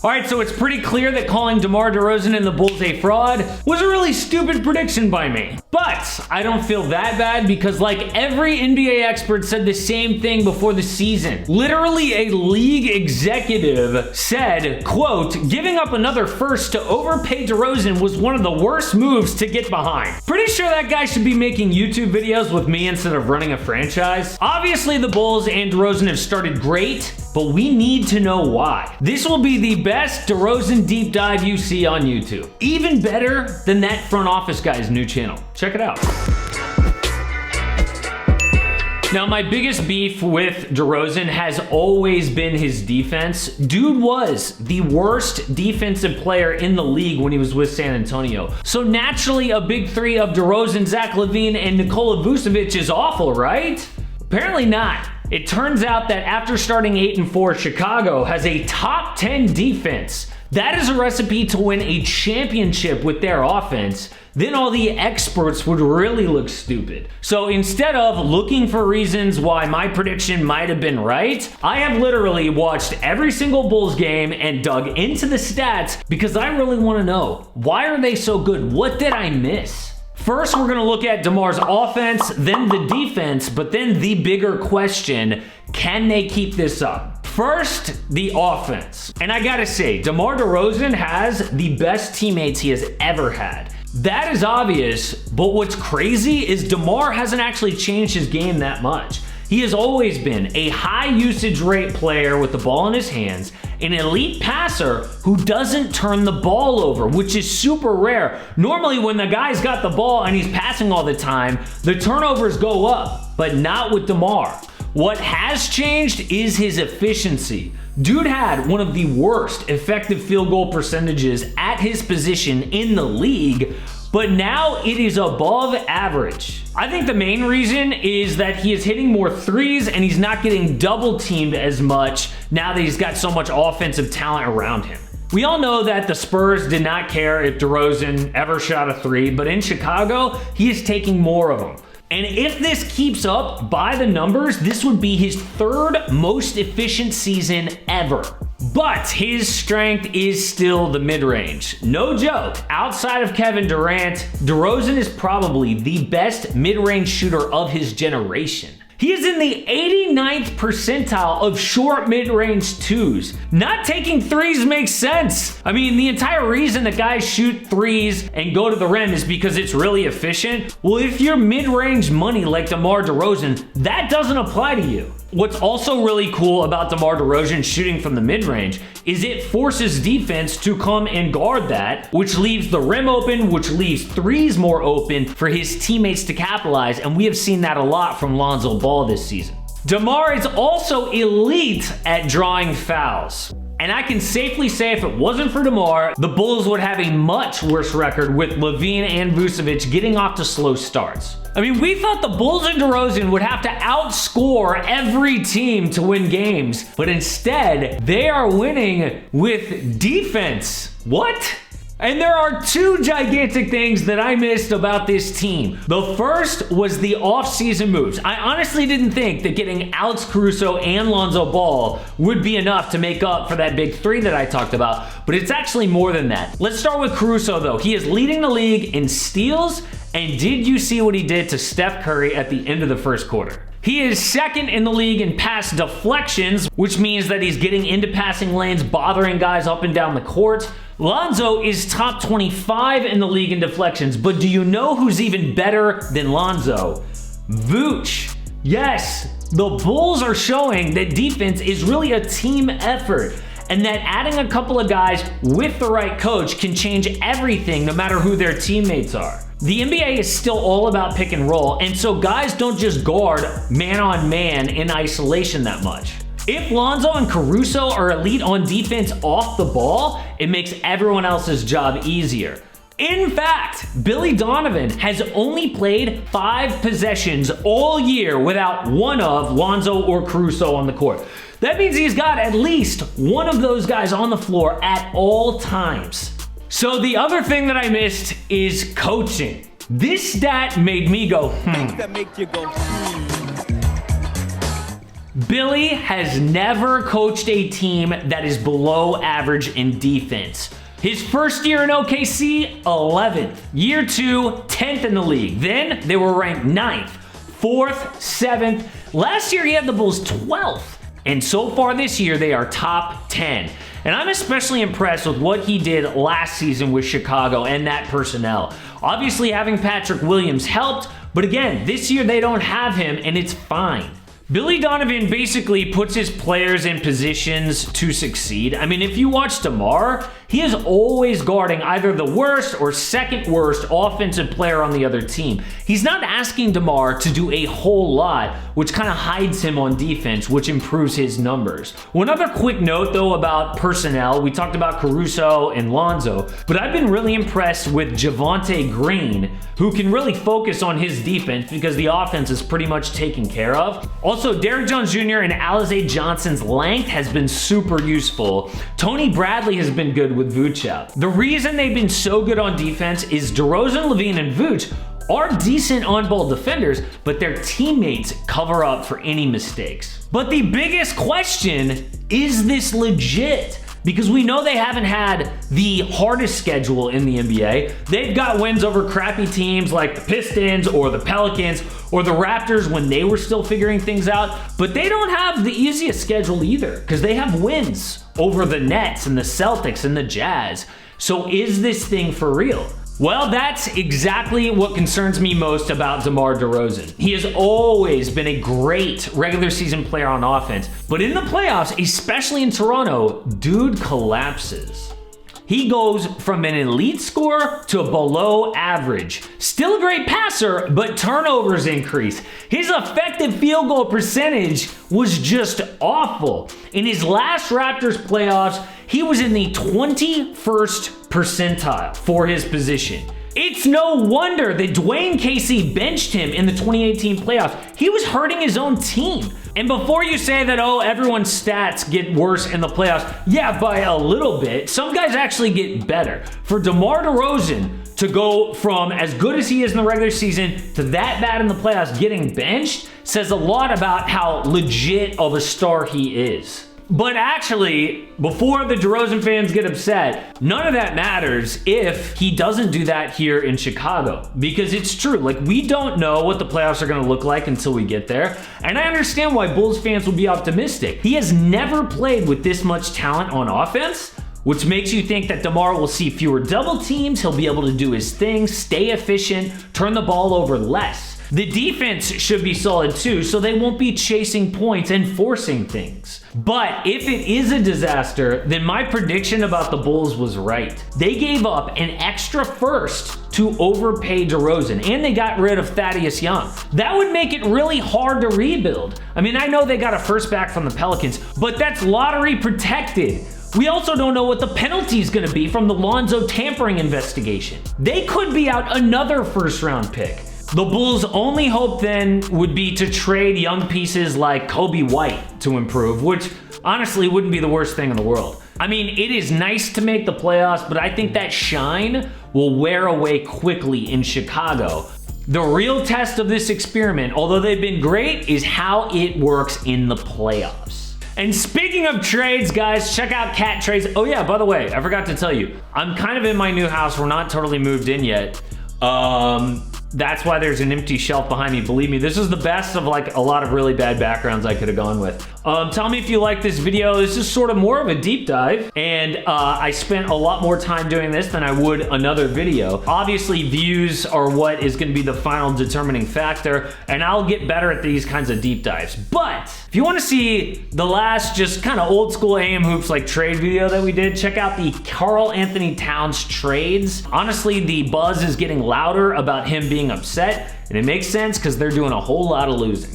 All right, so it's pretty clear that calling DeMar DeRozan and the Bulls a fraud was a really stupid prediction by me. But I don't feel that bad because like every NBA expert said the same thing before the season. Literally a league executive said, quote, giving up another first to overpay DeRozan was one of the worst moves to get behind. Pretty sure that guy should be making YouTube videos with me instead of running a franchise. Obviously the Bulls and DeRozan have started great, but we need to know why. This will be the best DeRozan deep dive you see on YouTube. Even better than that front office guy's new channel. Check it out. Now, my biggest beef with DeRozan has always been his defense. Dude was the worst defensive player in the league when he was with San Antonio. So naturally, a big three of DeRozan, Zach LaVine, and Nikola Vucevic is awful, right? Apparently not. It turns out that after starting 8-4, Chicago has a top 10 defense. That is a recipe to win a championship with their offense. Then all the experts would really look stupid. So instead of looking for reasons why my prediction might have been right, I have literally watched every single Bulls game and dug into the stats because I really want to know, why are they so good? What did I miss? First, we're going to look at DeMar's offense, then the defense, but then the bigger question, can they keep this up? First, the offense. And I gotta say, DeMar DeRozan has the best teammates he has ever had. That is obvious, but what's crazy is DeMar hasn't actually changed his game that much. He has always been a high usage rate player with the ball in his hands, an elite passer who doesn't turn the ball over, which is super rare. Normally when the guy's got the ball and he's passing all the time, the turnovers go up, but not with DeMar. What has changed is his efficiency. Dude had one of the worst effective field goal percentages at his position in the league, but now it is above average. I think the main reason is that he is hitting more threes and he's not getting double teamed as much now that he's got so much offensive talent around him. We all know that the Spurs did not care if DeRozan ever shot a three, but in Chicago, he is taking more of them. And if this keeps up by the numbers, this would be his third most efficient season ever. But his strength is still the mid-range. No joke, outside of Kevin Durant, DeRozan is probably the best mid-range shooter of his generation. He is in the 89th percentile of short mid-range twos. Not taking threes makes sense. I mean, the entire reason that guys shoot threes and go to the rim is because it's really efficient. Well, if you're mid-range money like DeMar DeRozan, that doesn't apply to you. What's also really cool about DeMar DeRozan shooting from the mid-range is it forces defense to come and guard that, which leaves the rim open, which leaves threes more open for his teammates to capitalize, and we have seen that a lot from Lonzo Ball this season. DeMar is also elite at drawing fouls. And I can safely say if it wasn't for DeMar, the Bulls would have a much worse record with LaVine and Vucevic getting off to slow starts. I mean, we thought the Bulls and DeRozan would have to outscore every team to win games, but instead, they are winning with defense. What? And there are two gigantic things that I missed about this team. The first was the offseason moves. I honestly didn't think that getting Alex Caruso and Lonzo Ball would be enough to make up for that big three that I talked about, but it's actually more than that. Let's start with Caruso though. He is leading the league in steals, and did you see what he did to Steph Curry at the end of the first quarter? He is second in the league in pass deflections, which means that he's getting into passing lanes, bothering guys up and down the court. Lonzo is top 25 in the league in deflections, but do you know who's even better than Lonzo? Vooch. Yes, the Bulls are showing that defense is really a team effort, and that adding a couple of guys with the right coach can change everything no matter who their teammates are. The NBA is still all about pick and roll, and so guys don't just guard man on man in isolation that much. If Lonzo and Caruso are elite on defense off the ball, it makes everyone else's job easier. In fact, Billy Donovan has only played 5 possessions all year without one of Lonzo or Caruso on the court. That means he's got at least one of those guys on the floor at all times. So the other thing that I missed is coaching. This stat made me go, Things that make you go, Billy has never coached a team that is below average in defense. His first year in OKC, 11th. Year 2, 10th in the league. Then they were ranked 9th, 4th, 7th. Last year he had the Bulls 12th. And so far this year, they are top 10. And I'm especially impressed with what he did last season with Chicago and that personnel. Obviously, having Patrick Williams helped, but again, this year they don't have him, and it's fine. Billy Donovan basically puts his players in positions to succeed. I mean, if you watch DeMar, he is always guarding either the worst or second worst offensive player on the other team. He's not asking DeMar to do a whole lot, which kind of hides him on defense, which improves his numbers. One other quick note, though, about personnel. We talked about Caruso and Lonzo, but I've been really impressed with Javonte Green, who can really focus on his defense because the offense is pretty much taken care of. Also, Derrick Jones Jr. and Alize Johnson's length has been super useful. Tony Bradley has been good with Vooch. The reason they've been so good on defense is DeRozan, LaVine, and Vooch are decent on-ball defenders, but their teammates cover up for any mistakes. But the biggest question, is this legit? Because we know they haven't had the hardest schedule in the NBA. They've got wins over crappy teams like the Pistons or the Pelicans or the Raptors when they were still figuring things out, but they don't have the easiest schedule either because they have wins over the Nets and the Celtics and the Jazz. So is this thing for real? Well, that's exactly what concerns me most about DeMar DeRozan. He has always been a great regular season player on offense, but in the playoffs, especially in Toronto, dude collapses. He goes from an elite scorer to a below average. Still a great passer, but turnovers increase. His effective field goal percentage was just awful. In his last Raptors playoffs, he was in the 21st percentile for his position. It's no wonder that Dwayne Casey benched him in the 2018 playoffs. He was hurting his own team. And before you say that, oh, everyone's stats get worse in the playoffs, yeah, by a little bit, some guys actually get better. For DeMar DeRozan to go from as good as he is in the regular season to that bad in the playoffs getting benched says a lot about how legit of a star he is. But actually, before the DeRozan fans get upset, none of that matters if he doesn't do that here in Chicago. Because it's true, like, we don't know what the playoffs are gonna look like until we get there. And I understand why Bulls fans will be optimistic. He has never played with this much talent on offense, which makes you think that DeMar will see fewer double teams, he'll be able to do his thing, stay efficient, turn the ball over less. The defense should be solid too, so they won't be chasing points and forcing things. But if it is a disaster, then my prediction about the Bulls was right. They gave up an extra first to overpay DeRozan, and they got rid of Thaddeus Young. That would make it really hard to rebuild. I mean, I know they got a first back from the Pelicans, but that's lottery protected. We also don't know what the penalty is gonna be from the Lonzo tampering investigation. They could be out another first-round pick. The Bulls' only hope then would be to trade young pieces like Kobe White to improve, which honestly wouldn't be the worst thing in the world. I mean, it is nice to make the playoffs, but I think that shine will wear away quickly in Chicago. The real test of this experiment, although they've been great, is how it works in the playoffs. And speaking of trades, guys, check out Cat Trades. Oh yeah, by the way, I forgot to tell you, I'm kind of in my new house. We're not totally moved in yet. That's why there's an empty shelf behind me. Believe me, this is the best of like a lot of really bad backgrounds I could have gone with. Tell me if you like this video. This is sort of more of a deep dive, and I spent a lot more time doing this than I would another video. Obviously, views are what is going to be the final determining factor, and I'll get better at these kinds of deep dives. But if you want to see the last just kind of old school AM Hoops like trade video that we did, check out the Karl Anthony Towns trades. Honestly, the buzz is getting louder about him being upset, and it makes sense because they're doing a whole lot of losing.